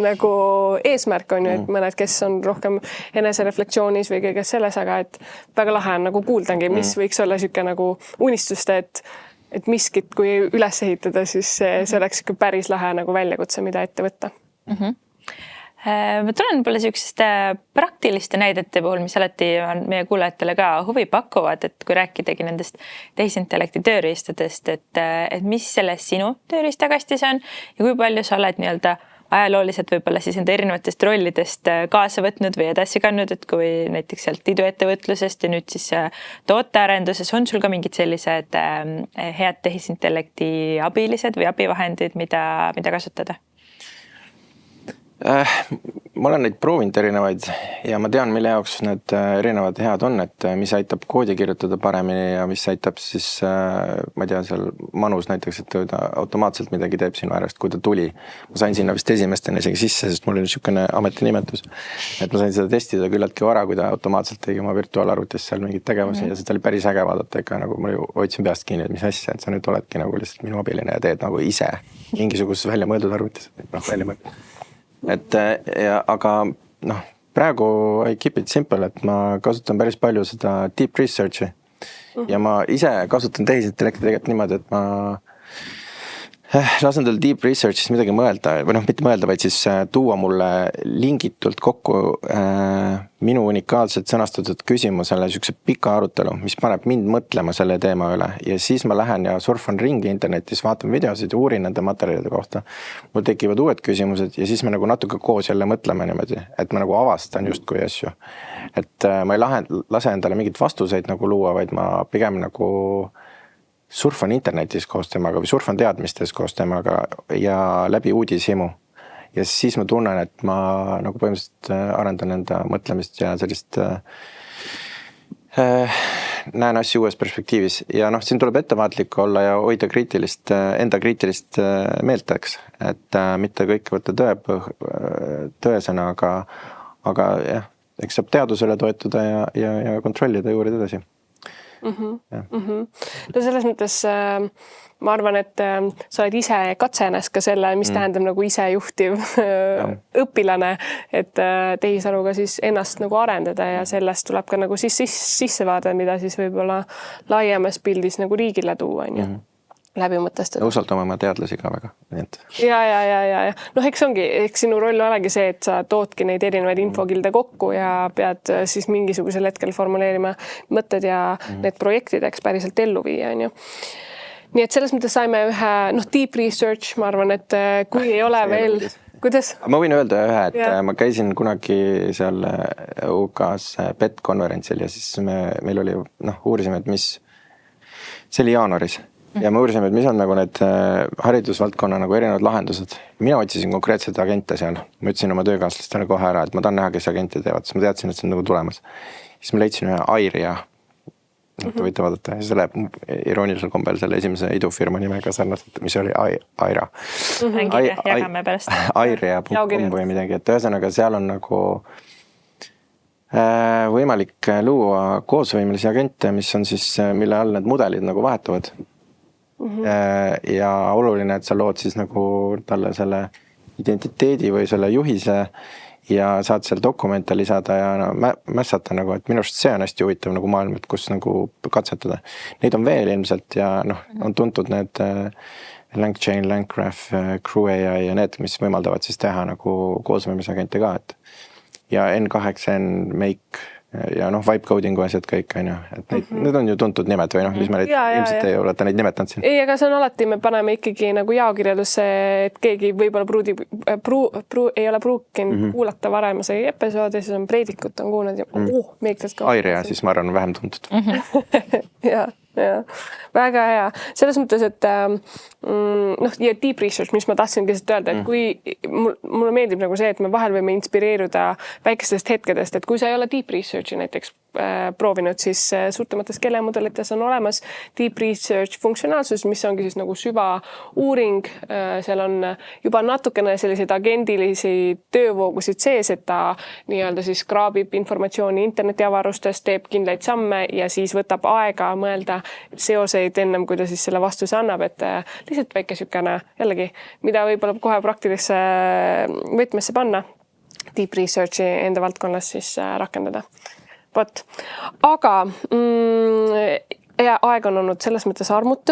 nagu eesmärk on ju, et mõned, kes on rohkem enesereflektsioonis või kõiges selles, aga et väga lahe on nagu kuuldangi, mis võiks olla siuke nagu unistuste, et miskit, kui üles ehitada, siis see oleks päris lahe nagu väljakutse, mida ette võtta. Ma tulen võib-olla niisugusest praktiliste näidete puhul, mis alati on meie kuulajatele ka huvi pakuvad, et kui rääkidagi nendest tehisintellekti tööriistadest, et mis selles sinu tööriistakastis on ja kui palju sa oled nii-öelda ajalooliselt võib-olla siis enda erinevatest rollidest kaasa võtnud või edasi kandnud, et kui näiteks sealt iduettevõtlusest ja nüüd siis tootearenduses on sul ka mingid sellised head tehisintellekti abilised või abivahendid, mida kasutada? Ma olen neid proovinud erinevaid ja ma tean, mille jaoks need erinevad head on, et mis aitab koodi kirjutada paremini ja mis aitab siis, ma ei tea, seal manus näiteks, et ta automaatselt midagi teeb sinu äärest, kui ta tuli. Ma sain sinna vist esimestena isegi sisse, sest mul oli niisugune ametinimetus, et ma sain seda testida küllaltki vara, kui ta automaatselt tegi oma virtuaalarvutis seal mingid tegevusi ja seda oli päris äge vaadata, ega nagu ma hoidsin peast kinni, et mis asja, et sa nüüd oledki nagu lihtsalt minu abiline ja teed nagu ise mingisuguses välja mõeldud arvutis, välja mõeldud. et aga noh, praegu I keep it simple, et ma kasutan päris palju seda deep research'i ja ma ise kasutan tehisintellekti tegelikult niimoodi, et ma lasen tal deep research'is midagi mõelda või noh, mitte mõelda, vaid siis tuua mulle lingitult kokku minu unikaalselt sõnastatud küsimusele niisuguse pika arutelu, mis paneb mind mõtlema selle teema üle ja siis ma lähen ja surfan ringi internetis, vaatan videosid ja uurin nende materjalide kohta. Mul tekivad uued küsimused ja siis me nagu natuke koos jälle mõtleme niimoodi, et ma nagu avastan justkui asju. Et ma ei lase endale mingit vastuseid nagu luua, vaid ma pigem nagu surfan internetis koos temaga või surfan teadmistes koos temaga ja läbi uudishimu. Ja siis ma tunnen, et ma nagu põhimõtteliselt arendan enda mõtlemist ja sellist näen asju uues perspektiivis. Ja noh, siin tuleb ettevaatlik olla ja hoida enda kriitilist meelt, eks. Et mitte kõike võtta tõesena, aga jah, eks saab teadusele toetuda ja kontrollida juurde edasi. No selles mõttes ma arvan, et sa oled ise katsenes ka selle, mis tähendab nagu ise juhtiv õpilane, et tehisaruga siis ennast nagu arendada ja sellest tuleb ka nagu sissevaade, mida siis võib-olla laiemas pildis nagu riigile tuua, on ju. Läbi mõtestada. Usaldame oma teadlasi ka väga. Ja. Noh, eks sinu roll olegi see, et sa toodki neid erinevaid infokilde kokku ja pead siis mingisugusel hetkel formuleerima mõtted ja need projektideks päriselt ellu viia, on ju. Nii et selles mõttes saime ühe, deep research, ma arvan, et kui ei ole veel... Kuidas? Ma võin öelda ühe, et ma käisin kunagi seal UK-s PET-konverentsil ja siis meil oli, uurisime, et mis... See oli jaanuaris. Ja me uurisime, et mis on nagu need haridusvaldkonna nagu erinevad lahendused. Mina otsisin konkreetselt agente seal. Ma ütlesin oma töökaaslastele kohe ära, et ma tahan näha, kes agente teevad, sest ma teadsin, et see on nagu tulemas. Siis ma leidsin ühe Airia. Te võite vaadata. Ja see läheb iroonilisel kombel selle esimese idufirma nimega sarnaselt, mis oli Aira. Jagame pärast. Airia.com või midagi. Et ühesõnaga seal on nagu võimalik luua koosvõimelisi agente, mis on siis, mille all need mudelid nagu vahetuvad. Ja oluline, et sa lood siis nagu talle selle identiteedi või selle juhise ja saad seal dokumente lisada ja mässata nagu, et minu arust see on hästi huvitav nagu maailm, et kus nagu katsetada. Neid on veel ilmselt ja on tuntud need LangChain, LangGraph, CrewAI ja need, mis võimaldavad siis teha nagu koosvõimisagente ka. Ja N8N, Make ja vibe codingu asjad kõik, on ju. Et need on ju tuntud nimed või mis ma ilmselt ei oleta neid nimetanud siin. Ei, aga see on alati, me paneme ikkagi nagu jaokirjeldusse, et keegi võib-olla ei ole pruukinud kuulata varem see episoodi, siis on preedikut on kuulnud ja meekled ka. Airia siis ma arvan vähem tuntud. Ja, väga hea. Selles mõttes, et ja deep research, mis ma tahtsin lihtsalt öelda, et kui mulle meeldib nagu see, et me vahel võime inspireeruda väikestest hetkedest, et kui sa ei ole deep researchi näiteks proovinud, siis suurtemates keelemudelites on olemas deep research funktsionaalsus, mis ongi siis nagu süvauuring. Seal on juba natukene selliseid agendilisi töövoogusid sees, et ta nii-öelda siis kraabib informatsiooni internetiavarustest, teeb kindlaid samme ja siis võtab aega mõelda seoseid ennem, kui ta siis selle vastuse annab, et lihtsalt väike sükene jällegi, mida võib-olla kohe praktilisse võtmesse panna, deep researchi enda valdkonnas siis rakendada. Vot. Aga aeg on olnud selles mõttes armutu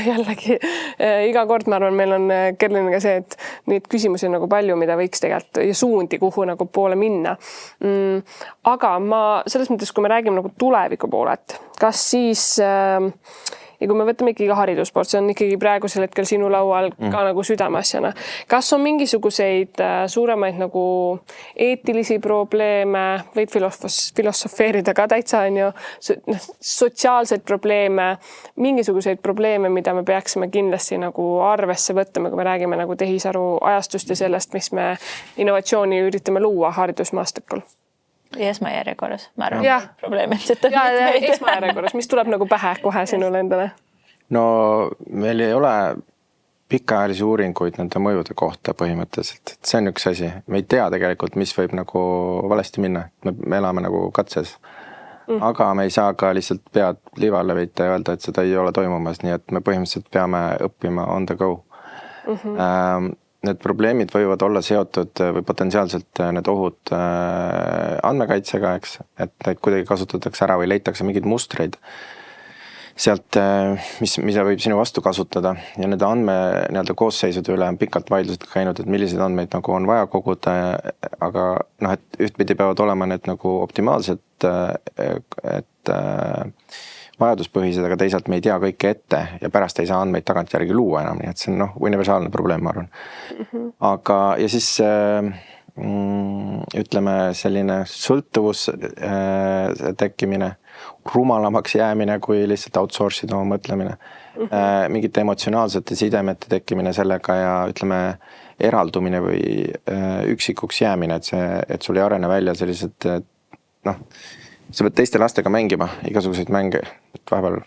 jällegi. Iga kord ma arvan, meil on Kerliniga see, et neid küsimusi on nagu palju, mida võiks tegelikult ja suundi, kuhu nagu poole minna. Aga ma selles mõttes, kui me räägime nagu tuleviku poolelt, kas siis... Ja kui me võtame ikkagi hariduspoolt, see on ikkagi praegusel hetkel sinu laual ka nagu südameasjana. Kas on mingisuguseid suuremaid nagu eetilisi probleeme, võid filosofeerida ka täitsa, on ju, sotsiaalseid probleeme, mingisuguseid probleeme, mida me peaksime kindlasti nagu arvesse võtma, kui me räägime nagu tehisaru ajastust ja sellest, mis me innovatsiooni üritame luua haridusmaastikul? Esmajärjekorras, ma arvan, probleemid. Ja esmajärjekorras, mis tuleb nagu pähe kohe sinule endale? No meil ei ole pikaajalisi uuringuid nende mõjude kohta põhimõtteliselt. See on üks asi. Me ei tea tegelikult, mis võib nagu valesti minna. Me elame nagu katses. Aga me ei saa ka lihtsalt pead liivalle võita ja öelda, et seda ei ole toimumas. Nii et me põhimõtteliselt peame õppima on the go. need probleemid võivad olla seotud või potentsiaalselt need ohud andmekaitsega, eks, et neid kuidagi kasutatakse ära või leitakse mingeid mustreid sealt, mida võib sinu vastu kasutada ja need nii-öelda koosseisude üle on pikalt vaidlused käinud, et milliseid andmeid nagu on vaja koguda, aga noh, et ühtpidi peavad olema need nagu optimaalsed, et vajaduspõhised, aga teisalt me ei tea kõike ette ja pärast ei saa andmeid tagantjärgi luua enam, nii et see on universaalne probleem, ma arvan. Aga ja siis ütleme selline sõltuvus tekkimine, rumalamaks jäämine, kui lihtsalt outsource'id oma mõtlemine, mingite emotsionaalsete sidemete tekkimine sellega ja ütleme eraldumine või üksikuks jäämine, et sul ei arene välja sellised, noh, sa pead teiste lastega mängima, igasuguseid mänge, vahepeal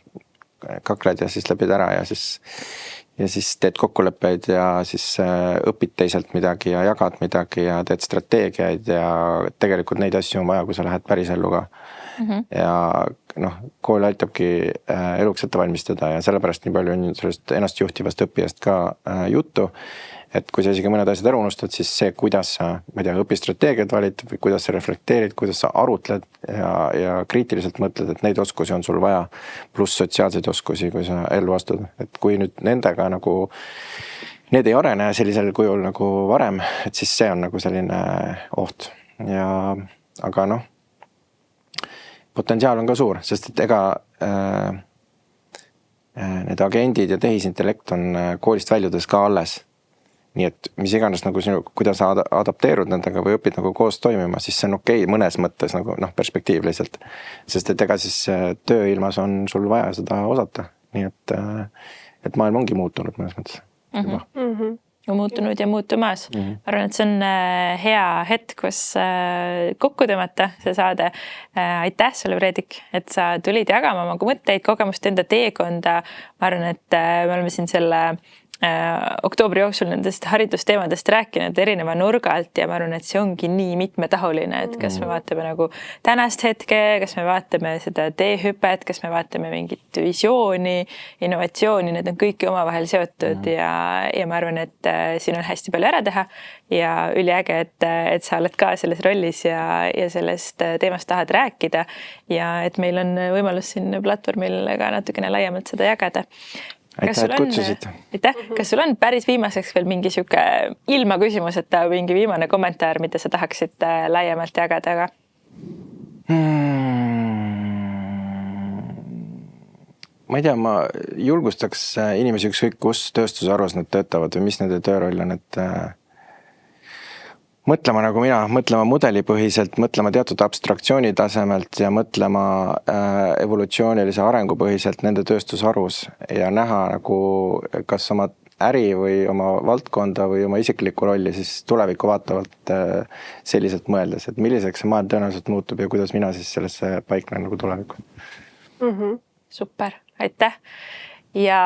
kakled ja siis läbid ära ja siis teed kokkuleppeid ja siis õpid teiselt midagi ja jagad midagi ja teed strateegiaid ja tegelikult neid asju on vaja, kui sa lähed päris ellu ka. Ja noh, kool aitabki eluks ette valmistada ja sellepärast nii palju on sellest ennast juhtivast õppijast ka juttu, et kui sa isegi mõned asjad ära unustad, siis see, kuidas sa, ma ei tea, õpistrateegiad valid või kuidas sa reflekteerid, kuidas sa arutled ja kriitiliselt mõtled, et neid oskusi on sul vaja, pluss sotsiaalseid oskusi, kui sa ellu astud. Et kui nüüd nendega nagu, need ei arene sellisel kujul nagu varem, et siis see on nagu selline oht. Aga noh, potentsiaal on ka suur, sest et ega need agendid ja tehisintellekt on koolist väljudes ka alles. Nii et mis iganes nagu sinu, kuidas sa adapteerud nendega või õpid nagu koos toimima, siis see on okei mõnes mõttes nagu perspektiiv lihtsalt. Sest et ega siis tööilmas on sul vaja seda osata. Nii et maailm ongi muutunud mõnes mõttes. Muutunud ja muutumas. Arvan, et see on hea hetk, kus kokku tõmmata see saade. Aitäh sulle, Fredrik, et sa tulid jagama oma mõtteid, kogemust enda teekonda. Ma arvan, et me oleme siin selle oktoobri jooksul nendest haridusteemadest rääkinud erineva nurga alt ja ma arvan, et see ongi nii mitmetahuline, et kas me vaatame nagu tänast hetke, kas me vaatame seda teehüpet, kas me vaatame mingit visiooni, innovatsiooni, need on kõik omavahel seotud ja ma arvan, et siin on hästi palju ära teha ja üliäge, et sa oled ka selles rollis ja sellest teemast tahad rääkida ja et meil on võimalus siin platvormil ka natukene laiemalt seda jagada. Aitäh, et kutsusid. Kas sul on päris viimaseks veel mingi siuke ilma küsimuseta mingi viimane kommentaar, mida sa tahaksid laiemalt jagada ka? Ma ei tea, ma julgustaks inimesi ükskõik, kus tööstusharus nad töötavad või mis nende tööroll on, et mõtlema nagu mina, mõtlema mudelipõhiselt, mõtlema teatud abstraktsiooni tasemelt ja mõtlema evolutsioonilise arengupõhiselt nende tööstusharus ja näha nagu kas oma äri või oma valdkonda või oma isiklikku rolli siis tulevikku vaatavalt selliselt mõeldes, et milliseks see maailm tõenäoliselt muutub ja kuidas mina siis sellesse paiknen nagu tulevikku. Super, aitäh! Ja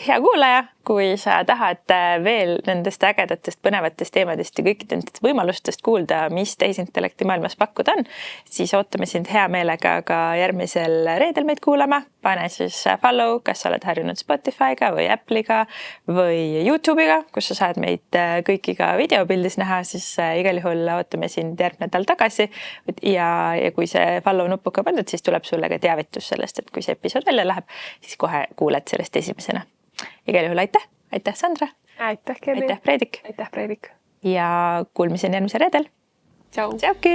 hea kuulaja, kui sa tahad veel nendest ägedatest põnevatest teemadest ja kõikidest võimalustest kuulda, mis tehisintellekti maailmas pakkuda on, siis ootame sind hea meelega ka järgmisel reedel meid kuulama. Pane siis follow, kas sa oled harjunud Spotify'ga või Apple'iga või YouTube'iga, kus sa saad meid kõiki ka videopildis näha, siis igal juhul ootame sind järgmine nädal tagasi ja kui see follow nupuga pandud, siis tuleb sulle ka teavitus sellest, et kui see episood välja läheb, siis kohe kuuled sellest esimesena. Igal juhul aitäh Sandra. Aitäh, Kerli. Aitäh, Fredrik. Aitäh, Fredrik. Ja kuulmiseni järgmisel reedel. Tšau. Tšauki.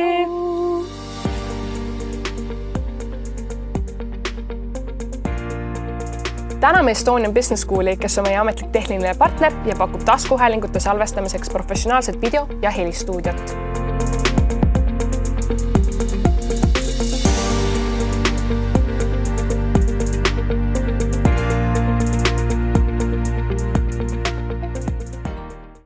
Täname Estonian Business Schooli, kes on meie ametlik tehniline partner ja pakub taskuhäälingute salvestamiseks professionaalset video- ja helistuudiot.